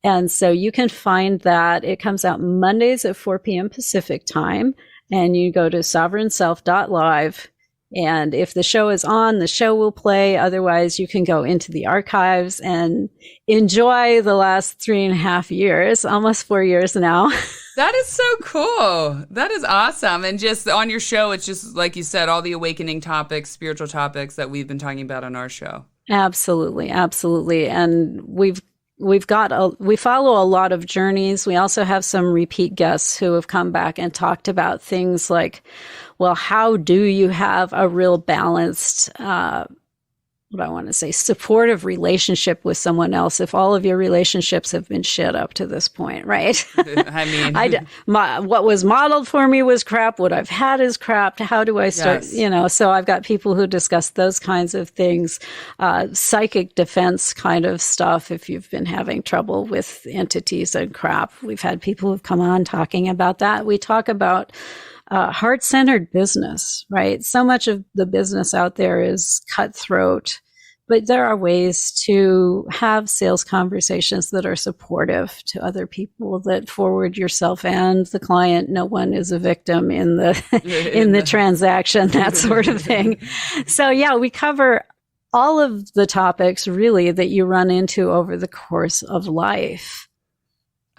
And so you can find that it comes out Mondays at 4 p.m. Pacific time, and you go to sovereignself.live. And if the show is on, the show will play. Otherwise, you can go into the archives and enjoy the last 3.5 years, almost 4 years now. That is so cool. That is awesome. And just on your show, it's just, like you said, all the awakening topics, spiritual topics that we've been talking about on our show. Absolutely. Absolutely. And we follow a lot of journeys. We also have some repeat guests who have come back and talked about things like, well, how do you have a real balanced, supportive relationship with someone else if all of your relationships have been shit up to this point, right? I mean, what was modeled for me was crap. What I've had is crap. How do I start? Yes. So I've got people who discuss those kinds of things, psychic defense kind of stuff. If you've been having trouble with entities and crap, we've had people who've come on talking about that. We talk about heart-centered business, right? So much of the business out there is cutthroat, but there are ways to have sales conversations that are supportive to other people, that forward yourself and the client. No one is a victim in the transaction, that sort of thing. So yeah, we cover all of the topics really that you run into over the course of life.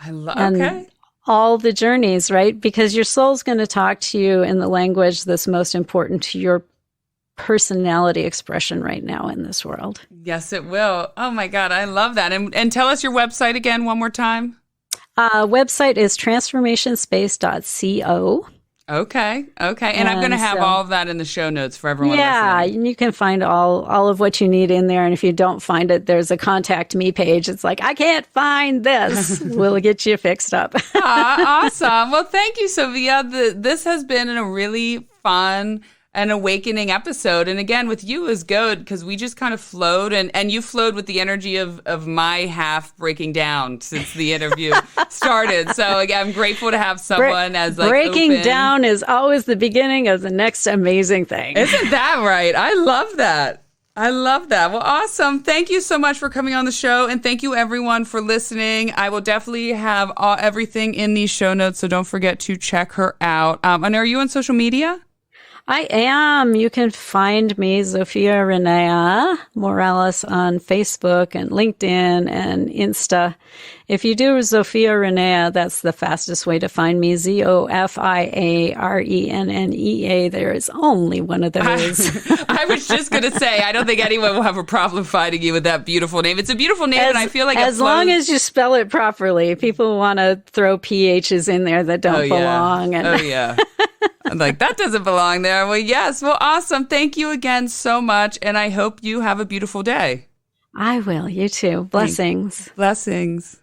Okay. All the journeys, right? Because your soul's going to talk to you in the language that's most important to your personality expression right now in this world. Yes, it will. Oh my God, I love that. And tell us your website again one more time. Website is transformationspace.co. Okay. And I'm going to have all of that in the show notes for everyone listening. Yeah, and you can find all of what you need in there. And if you don't find it, there's a contact me page. It's like, I can't find this. We'll get you fixed up. Awesome. Well, thank you, Zofia. This has been a really fun and awakening episode. And again, with you is good because we just kind of flowed, and you flowed with the energy of my half breaking down since the interview started. So again, I'm grateful to have someone as like breaking open. Down is always the beginning of the next amazing thing. Isn't that right? I love that. I love that. Well, awesome. Thank you so much for coming on the show. And thank you, everyone, for listening. I will definitely have everything in these show notes, so don't forget to check her out. And are you on social media? I am. You can find me, Zofia Rennea Morales, on Facebook and LinkedIn and Insta. If you do Zofia Rennea, that's the fastest way to find me. ZOFIARENNEA. There is only one of those. I was just going to say, I don't think anyone will have a problem finding you with that beautiful name. It's a beautiful name, and I feel like as long as you spell it properly. People want to throw PHs in there that don't belong. And oh, yeah. I'm like, that doesn't belong there. Well, yes. Well, awesome. Thank you again so much. And I hope you have a beautiful day. I will. You too. Blessings. Blessings.